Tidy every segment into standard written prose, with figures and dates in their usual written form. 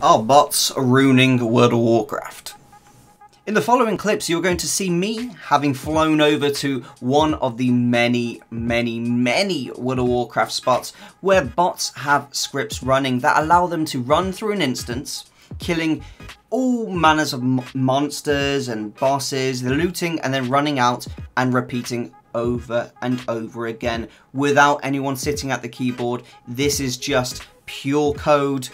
Are bots ruining World of Warcraft? In the following clips, you're going to see me having flown over to one of the many World of Warcraft spots where bots have scripts running that allow them to run through an instance, killing all manners of monsters and bosses, looting, and then running out and repeating over and over again without anyone sitting at the keyboard. This is just pure code,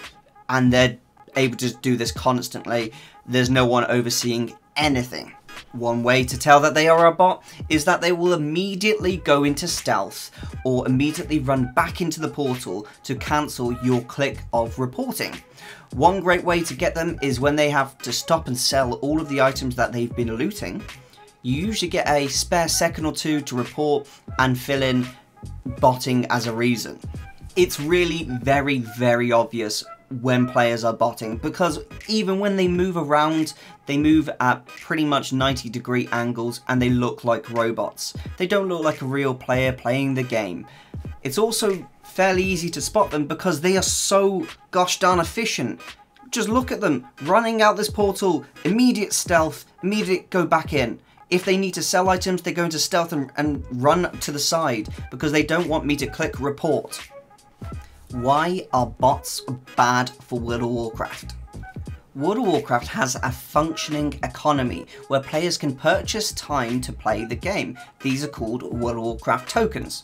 and they're able to do this constantly. There's no one overseeing anything. One way to tell that they are a bot is that they will immediately go into stealth or immediately run back into the portal to cancel your click of reporting. One great way to get them is when they have to stop and sell all of the items that they've been looting. You usually get a spare second or two to report and fill in botting as a reason. It's really very obvious when players are botting, because even when they move around, they move at pretty much 90-degree angles and they look like robots. They don't look like a real player playing the game. It's also fairly easy to spot them because they are so gosh darn efficient. Just look at them running out this portal, immediate stealth, immediate go back in. If they need to sell items, they go into stealth and run to the side because they don't want me to click report. Why are bots bad for World of Warcraft? World of Warcraft has a functioning economy where players can purchase time to play the game. These are called World of Warcraft tokens.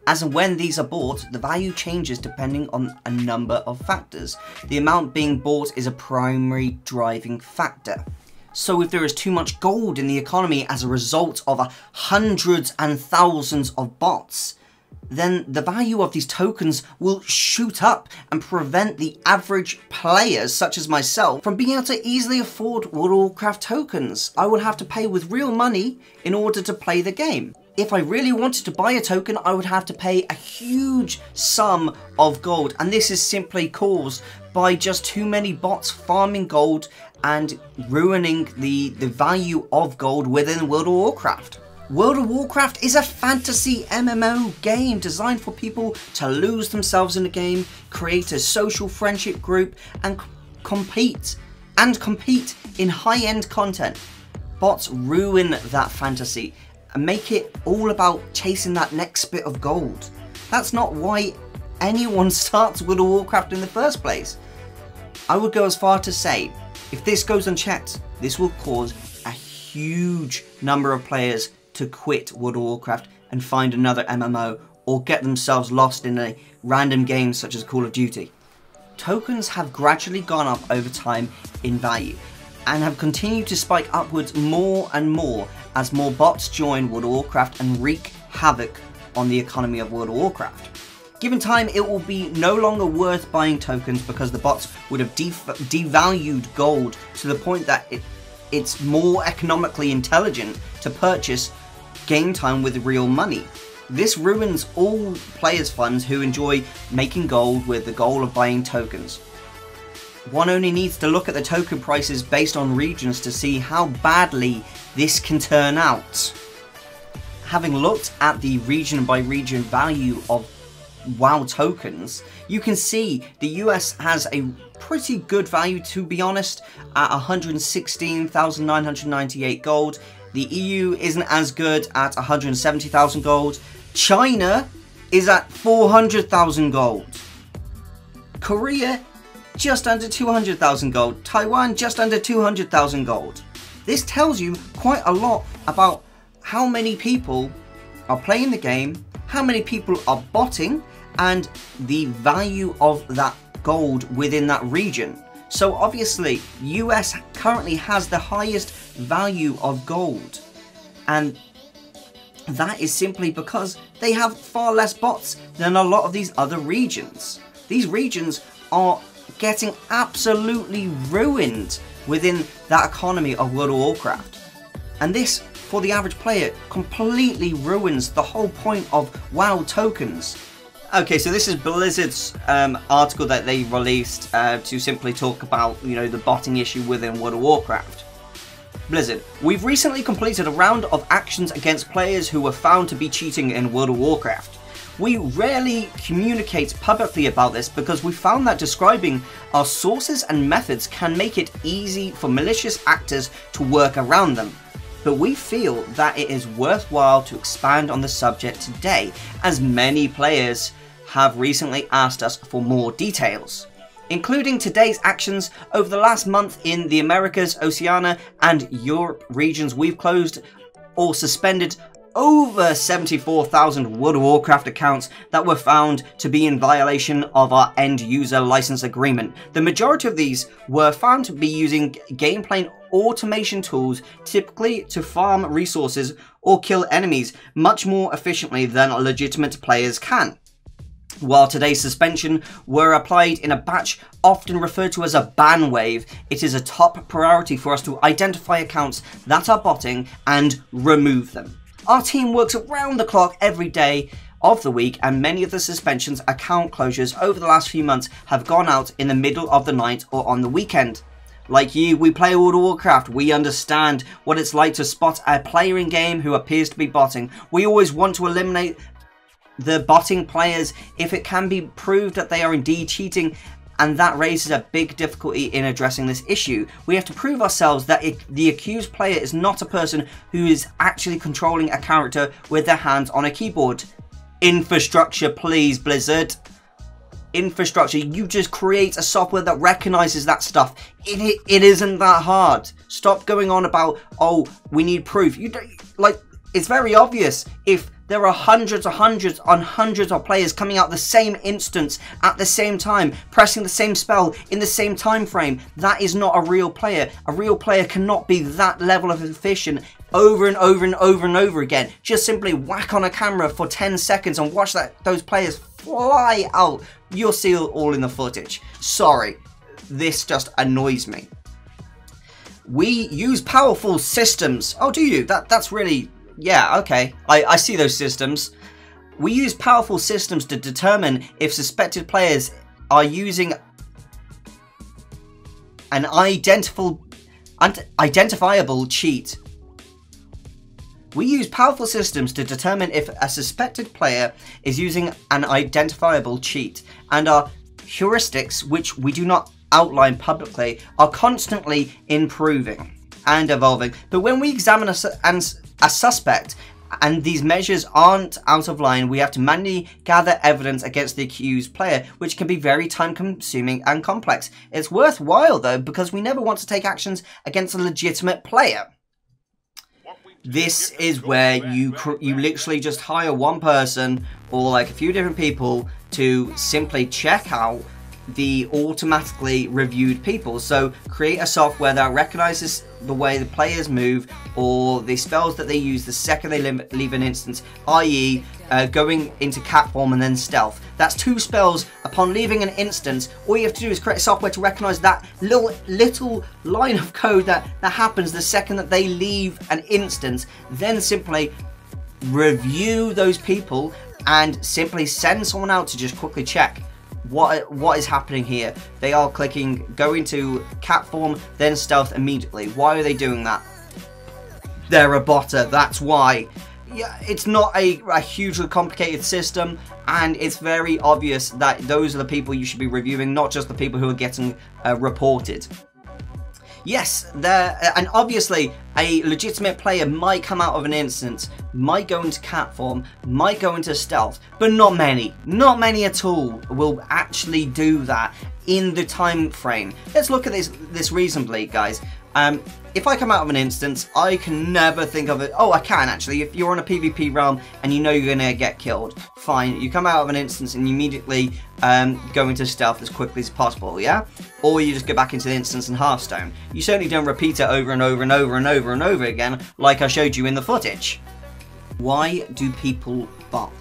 As and when these are bought, the value changes depending on a number of factors. The amount being bought is a primary driving factor. So if there is too much gold in the economy as a result of hundreds and thousands of bots, then the value of these tokens will shoot up and prevent the average players, such as myself, from being able to easily afford World of Warcraft tokens. I would have to pay with real money in order to play the game. If I really wanted to buy a token, I would have to pay a huge sum of gold, and this is simply caused by just too many bots farming gold and ruining the value of gold within World of Warcraft. World of Warcraft is a fantasy MMO game designed for people to lose themselves in the game, create a social friendship group, and compete in high-end content. Bots ruin that fantasy and make it all about chasing that next bit of gold. That's not why anyone starts World of Warcraft in the first place. I would go as far to say, if this goes unchecked, this will cause a huge number of players to quit World of Warcraft and find another MMO or get themselves lost in a random game such as Call of Duty. Tokens have gradually gone up over time in value and have continued to spike upwards more and more as more bots join World of Warcraft and wreak havoc on the economy of World of Warcraft. Given time, it will be no longer worth buying tokens because the bots would have devalued gold to the point that it's more economically intelligent to purchase game time with real money. This ruins all players' funds who enjoy making gold with the goal of buying tokens. One only needs to look at the token prices based on regions to see how badly this can turn out. Having looked at the region by region value of WoW tokens, you can see the US has a pretty good value, to be honest, at 116,998 gold. The EU isn't as good at 170,000 gold. China is at 400,000 gold. Korea, just under 200,000 gold. Taiwan, just under 200,000 gold. This tells you quite a lot about how many people are playing the game, how many people are botting, and the value of that gold within that region. So obviously, US currently has the highest value of gold, and that is simply because they have far less bots than a lot of these other regions. These regions are getting absolutely ruined within that economy of World of Warcraft, and this, for the average player, completely ruins the whole point of WoW tokens. Okay, so this is Blizzard's article that they released to simply talk about, the botting issue within World of Warcraft. Blizzard, we've recently completed a round of actions against players who were found to be cheating in World of Warcraft. We rarely communicate publicly about this because we found that describing our sources and methods can make it easy for malicious actors to work around them. But we feel that it is worthwhile to expand on the subject today, as many players have recently asked us for more details, including today's actions over the last month in the Americas, Oceania and Europe regions. We've closed or suspended over 74,000 World of Warcraft accounts that were found to be in violation of our end user license agreement. The majority of these were found to be using gameplay automation tools, typically to farm resources or kill enemies much more efficiently than legitimate players can. While today's suspension were applied in a batch often referred to as a ban wave, it is a top priority for us to identify accounts that are botting and remove them. Our team works around the clock every day of the week, and many of the suspensions account closures over the last few months have gone out in the middle of the night or on the weekend. Like you, we play World of Warcraft. We understand what it's like to spot a player in game who appears to be botting. We always want to eliminate the botting players if it can be proved that they are indeed cheating, and that raises a big difficulty in addressing this issue. We have to prove ourselves that the accused player is not a person who is actually controlling a character with their hands on a keyboard. Infrastructure, please, Blizzard. Infrastructure. You just create a software that recognizes that stuff. It isn't that hard. Stop going on about, oh, we need proof. You don't, like, it's very obvious. If there are hundreds of players coming out the same instance at the same time, pressing the same spell in the same time frame, that is not a real player. A real player cannot be that level of efficient over and over and over and over again. Just simply whack on a camera for 10 seconds and watch those players fly out. You'll see it all in the footage. Sorry, this just annoys me. We use powerful systems. Oh, do you? That's really... Yeah, okay. I see those systems. We use powerful systems to determine if suspected players are using an identifiable cheat. We use powerful systems to determine if a suspected player is using an identifiable cheat, and our heuristics, which we do not outline publicly, are constantly improving and evolving. But when we examine a suspect and these measures aren't out of line, we have to manually gather evidence against the accused player, which can be very time consuming and complex. It's worthwhile though, because we never want to take actions against a legitimate player. This is where you literally just hire one person or like a few different people to simply check out the automatically reviewed people. So create a software that recognizes the way the players move or the spells that they use the second they leave an instance, i.e. going into cat form and then stealth. That's 2 spells upon leaving an instance. All you have to do is create a software to recognize that little line of code that happens the second that they leave an instance, then simply review those people and simply send someone out to just quickly check what is happening here. They are clicking go into cat form, then stealth immediately. Why are they doing that? They're a botter, that's why. Yeah, it's not a hugely complicated system, and it's very obvious that those are the people you should be reviewing, not just the people who are getting reported. Yes, and obviously a legitimate player might come out of an instance, might go into cat form, might go into stealth, but not many at all will actually do that in the time frame. Let's look at this reasonably, guys. If I come out of an instance, I can never think of it. Oh, I can actually. If you're on a PvP realm and you know you're going to get killed, fine. You come out of an instance and you immediately go into stealth as quickly as possible, yeah? Or you just go back into the instance and Hearthstone. You certainly don't repeat it over and over and over and over and over again like I showed you in the footage. Why do people bot?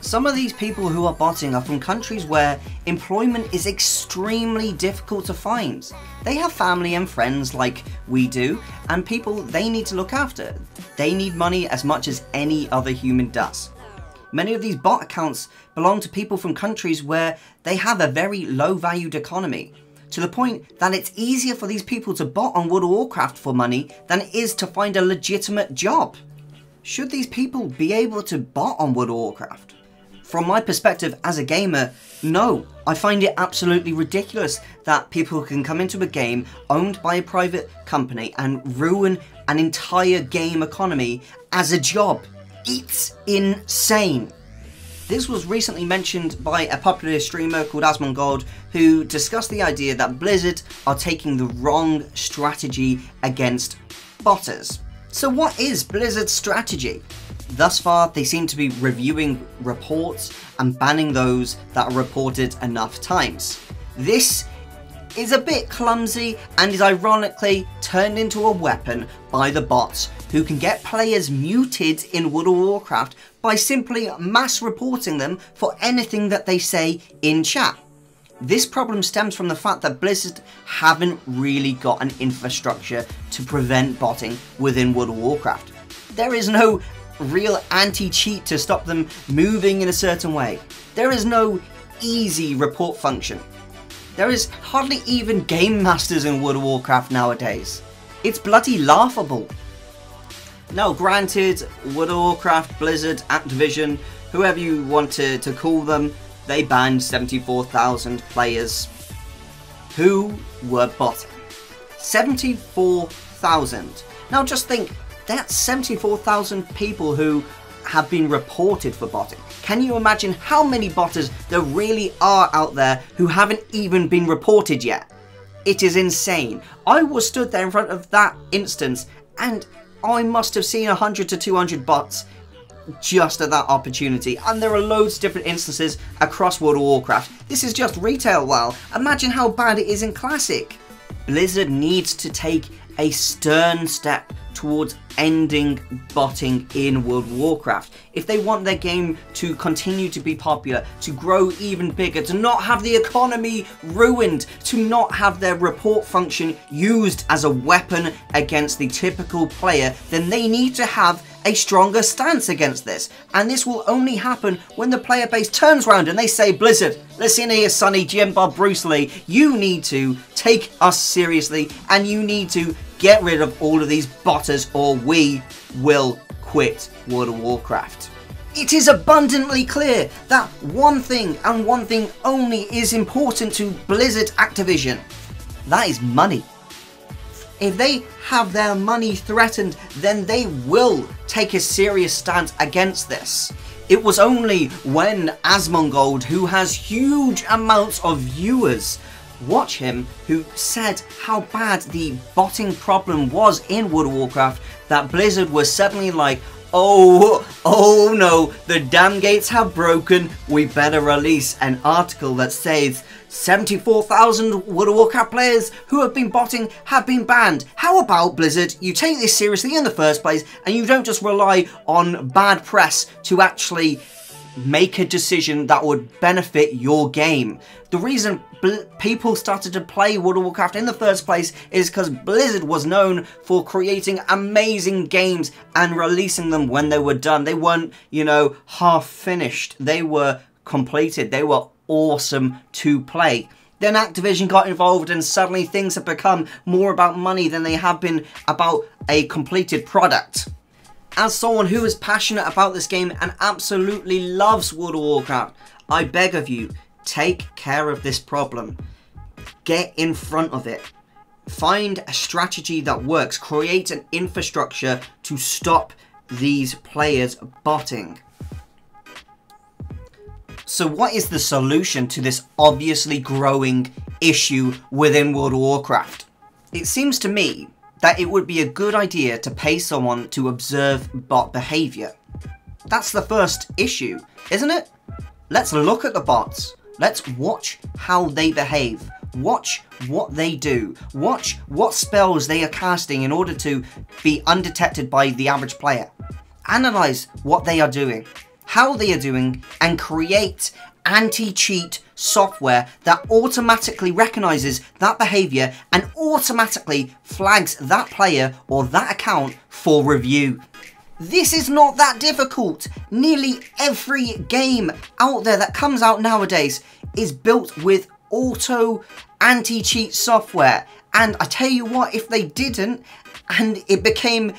Some of these people who are botting are from countries where employment is extremely difficult to find. They have family and friends like we do, and people they need to look after. They need money as much as any other human does. Many of these bot accounts belong to people from countries where they have a very low-valued economy, to the point that it's easier for these people to bot on World of Warcraft for money than it is to find a legitimate job. Should these people be able to bot on World of Warcraft? From my perspective as a gamer, no, I find it absolutely ridiculous that people can come into a game owned by a private company and ruin an entire game economy as a job. It's insane. This was recently mentioned by a popular streamer called Asmongold, who discussed the idea that Blizzard are taking the wrong strategy against botters. So what is Blizzard's strategy? Thus far, they seem to be reviewing reports and banning those that are reported enough times. This is a bit clumsy and is ironically turned into a weapon by the bots, who can get players muted in World of Warcraft by simply mass reporting them for anything that they say in chat. This problem stems from the fact that Blizzard haven't really got an infrastructure to prevent botting within World of Warcraft. There is no real anti-cheat to stop them moving in a certain way. There is no easy report function. There is hardly even game masters in World of Warcraft nowadays. It's bloody laughable. Now granted, World of Warcraft, Blizzard, Activision, whoever you want to call them, they banned 74,000 players who were botting. 74,000. Now just think, that's 74,000 people who have been reported for botting. Can you imagine how many botters there really are out there who haven't even been reported yet? It is insane. I was stood there in front of that instance and I must have seen 100 to 200 bots just at that opportunity, and there are loads of different instances across World of Warcraft. This is just retail WoW. Imagine how bad it is in Classic. Blizzard needs to take a stern step towards ending botting in World of Warcraft. If they want their game to continue to be popular, to grow even bigger, to not have the economy ruined, to not have their report function used as a weapon against the typical player, then they need to have a stronger stance against this. And this will only happen when the player base turns around and they say, Blizzard, listen here, Sonny, GM Bob, Bruce Lee, you need to take us seriously and you need to get rid of all of these botters or we will quit World of Warcraft. It is abundantly clear that one thing and one thing only is important to Blizzard Activision. That is money. If they have their money threatened, then they will take a serious stance against this. It was only when Asmongold, who has huge amounts of viewers, watch him, who said how bad the botting problem was in World of Warcraft, that Blizzard was suddenly like, oh no, the dam gates have broken, we better release an article that says 74,000 World of Warcraft players who have been botting have been banned. How about, Blizzard, you take this seriously in the first place and you don't just rely on bad press to actually make a decision that would benefit your game. The reason people started to play World of Warcraft in the first place is because Blizzard was known for creating amazing games and releasing them when they were done. They weren't, you know, half finished. They were completed. They were awesome to play. Then Activision got involved and suddenly things have become more about money than they have been about a completed product. As someone who is passionate about this game and absolutely loves World of Warcraft, I beg of you, take care of this problem. Get in front of it. Find a strategy that works. Create an infrastructure to stop these players botting. So what is the solution to this obviously growing issue within World of Warcraft? It seems to me that it would be a good idea to pay someone to observe bot behavior. That's the first issue, isn't it? Let's look at the bots. Let's watch how they behave. Watch what they do. Watch what spells they are casting in order to be undetected by the average player. Analyze what they are doing, how they are doing, and create anti-cheat software that automatically recognizes that behavior and automatically flags that player or that account for review. This is not that difficult. Nearly every game out there that comes out nowadays is built with auto anti-cheat software. And I tell you what, if they didn't and it became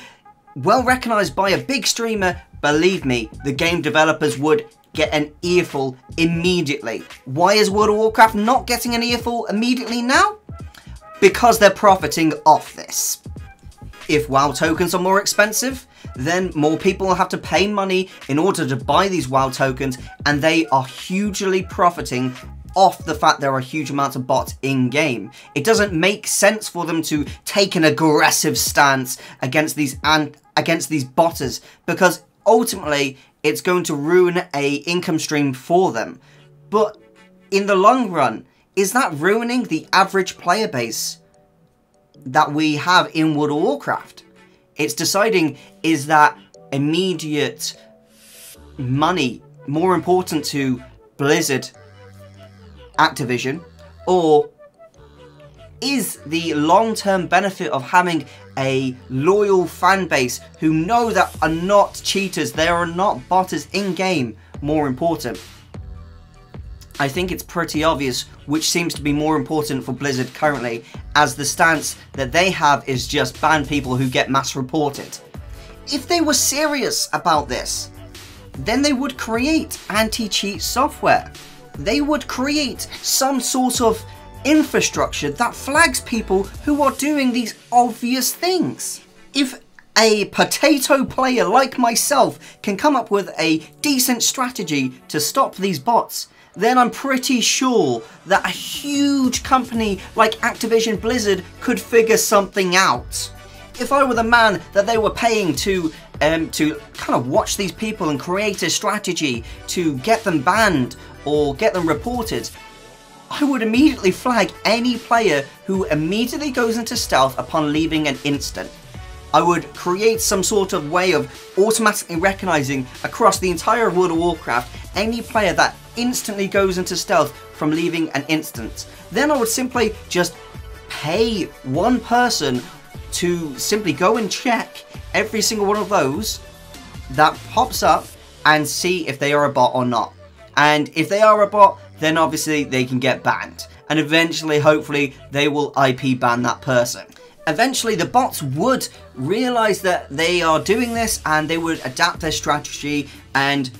well recognized by a big streamer, believe me, the game developers would get an earful immediately. Why is World of Warcraft not getting an earful immediately now? Because they're profiting off this. If WoW tokens are more expensive, then more people will have to pay money in order to buy these WoW tokens, and they are hugely profiting off the fact there are huge amounts of bots in-game. It doesn't make sense for them to take an aggressive stance against these botters, because ultimately it's going to ruin a income stream for them. But in the long run, is that ruining the average player base that we have in World of Warcraft? It's deciding, is that immediate money more important to Blizzard, Activision, or is the long-term benefit of having a loyal fan base who know that are not cheaters, they are not botters in-game, more important? I think it's pretty obvious which seems to be more important for Blizzard currently, as the stance that they have is just ban people who get mass reported. If they were serious about this, then they would create anti-cheat software. They would create some sort of infrastructure that flags people who are doing these obvious things. If a potato player like myself can come up with a decent strategy to stop these bots, then I'm pretty sure that a huge company like Activision Blizzard could figure something out. If I were the man that they were paying to kind of watch these people and create a strategy to get them banned or get them reported, I would immediately flag any player who immediately goes into stealth upon leaving an instant. I would create some sort of way of automatically recognizing across the entire World of Warcraft any player that instantly goes into stealth from leaving an instant. Then I would simply just pay one person to simply go and check every single one of those that pops up and see if they are a bot or not. And if they are a bot, then obviously they can get banned. And eventually, hopefully, they will IP ban that person. Eventually, the bots would realize that they are doing this and they would adapt their strategy, and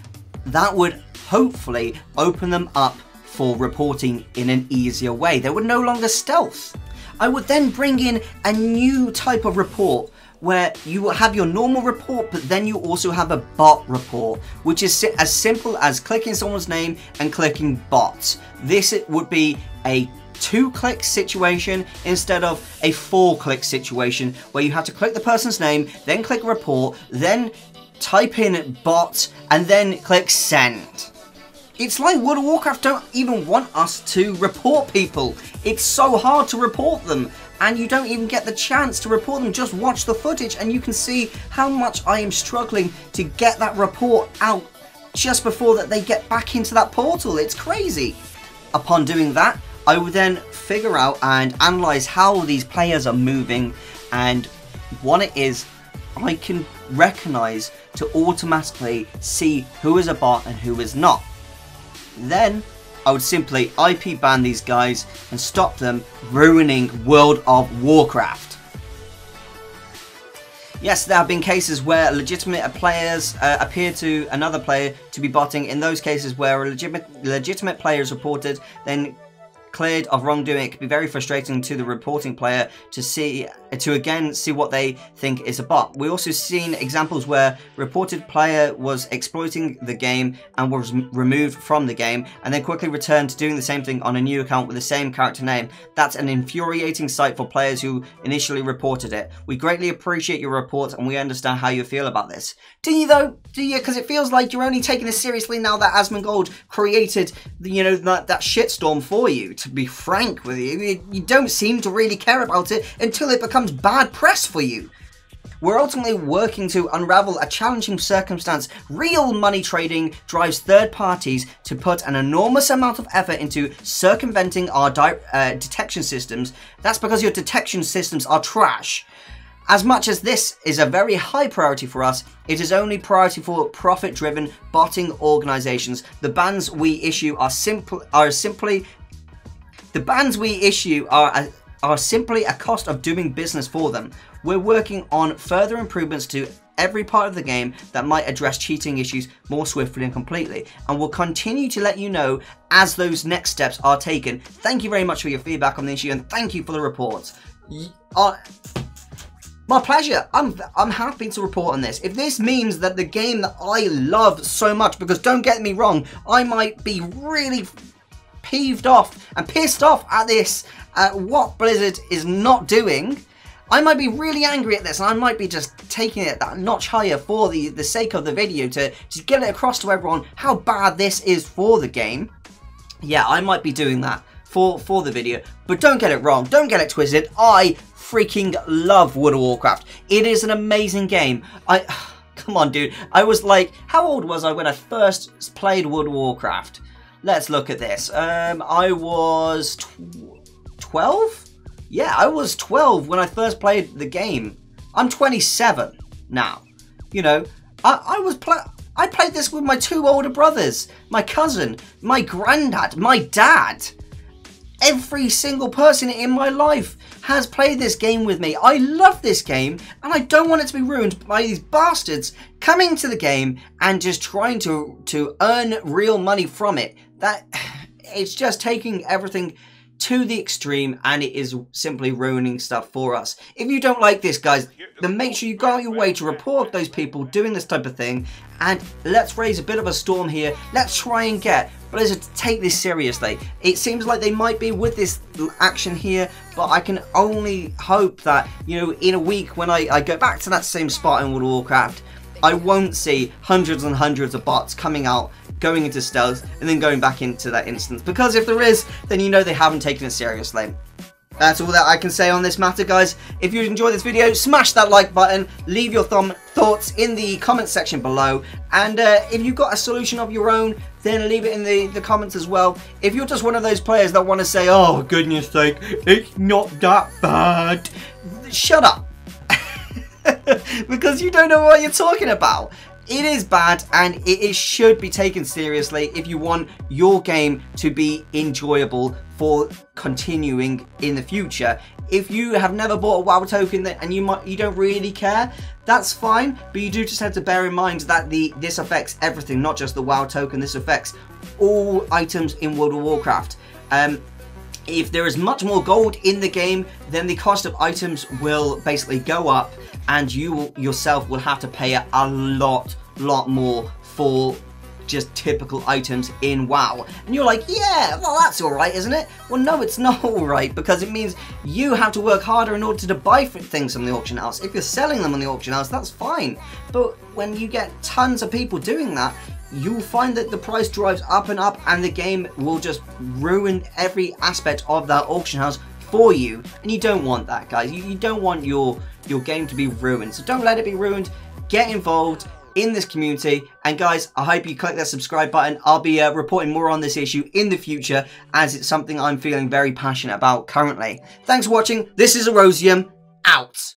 that would hopefully open them up for reporting in an easier way. They would no longer stealth. I would then bring in a new type of report where you will have your normal report, but then you also have a bot report, which is as simple as clicking someone's name and clicking bots. This would be a 2-click situation instead of a 4-click situation where you have to click the person's name, then click report, then type in bot, and then click send. It's like World of Warcraft don't even want us to report people. It's so hard to report them, and you don't even get the chance to report them. Just watch the footage and you can see how much I am struggling to get that report out just before that they get back into that portal. It's crazy. Upon doing that, I would then figure out and analyze how these players are moving and what it is I can recognize to automatically see who is a bot and who is not. Then I would simply IP ban these guys and stop them ruining World of Warcraft. Yes, there have been cases where legitimate players appear to another player to be botting. In those cases where a legitimate player is reported, then cleared of wrongdoing, it can be very frustrating to the reporting player to again see what they think is a bot. We also seen examples where reported player was exploiting the game and was removed from the game and then quickly returned to doing the same thing on a new account with the same character name. That's an infuriating sight for players who initially reported it. We greatly appreciate your reports and we understand how you feel about this. Do you though? Do you? Because it feels like you're only taking this seriously now that Asmongold created, you know, that shitstorm for you. To be frank with you, you don't seem to really care about it until it becomes bad press for you. We're ultimately working to unravel a challenging circumstance. Real money trading drives third parties to put an enormous amount of effort into circumventing our detection systems. That's because your detection systems are trash. As much as this is a very high priority for us, it is only priority for profit-driven botting organizations. The bans we issue are simply a cost of doing business for them. We're working on further improvements to every part of the game that might address cheating issues more swiftly and completely. And we'll continue to let you know as those next steps are taken. Thank you very much for your feedback on the issue, and thank you for the reports. My pleasure. I'm happy to report on this. If this means that the game that I love so much, because don't get me wrong, I might be really peeved off and pissed off at this, at what Blizzard is not doing. I might be really angry at this, and I might be just taking it that notch higher for the sake of the video to get it across to everyone how bad this is for the game. Yeah, I might be doing that for the video, but don't get it wrong, don't get it twisted. I freaking love World of Warcraft. It is an amazing game. Come on, dude. I was like, how old was I when I first played World of Warcraft? Let's look at this. I was 12? Yeah, I was 12 when I first played the game. I'm 27 now. You know, I played this with my 2 older brothers, my cousin, my granddad, my dad. Every single person in my life has played this game with me. I love this game, and I don't want it to be ruined by these bastards coming to the game and just trying to earn real money from it. It's just taking everything to the extreme, and it is simply ruining stuff for us. If you don't like this, guys, then make sure you go out your way to report those people doing this type of thing, and let's raise a bit of a storm here. Let's try and get Blizzard to take this seriously. It seems like they might be with this action here, but I can only hope that, you know, in a week when I go back to that same spot in World of Warcraft, I won't see hundreds and hundreds of bots coming out, going into stealth, and then going back into that instance. Because if there is, then you know they haven't taken it seriously. That's all that I can say on this matter, guys. If you enjoyed this video, smash that like button, leave your thoughts in the comment section below, and if you've got a solution of your own, then leave it in the comments as well. If you're just one of those players that want to say, oh, goodness sake, it's not that bad, shut up. Because you don't know what you're talking about. It is bad, and it should be taken seriously if you want your game to be enjoyable for continuing in the future. If you have never bought a WoW token and you don't really care, that's fine, but you do just have to bear in mind that this affects everything, not just the WoW token. This affects all items in World of Warcraft. If there is much more gold in the game, then the cost of items will basically go up, and you yourself will have to pay a lot more for just typical items in WoW. And you're like, yeah, well, that's alright, isn't it? Well, no, it's not alright, because it means you have to work harder in order to buy things from the auction house. If you're selling them on the auction house, that's fine. But when you get tons of people doing that, you'll find that the price drives up and up, and the game will just ruin every aspect of that auction house for you. And you don't want that, guys. You don't want your game to be ruined. So don't let it be ruined. Get involved in this community, and guys, I hope you click that subscribe button. I'll be reporting more on this issue in the future, as it's something I'm feeling very passionate about currently. Thanks for watching. This is Erosium, out.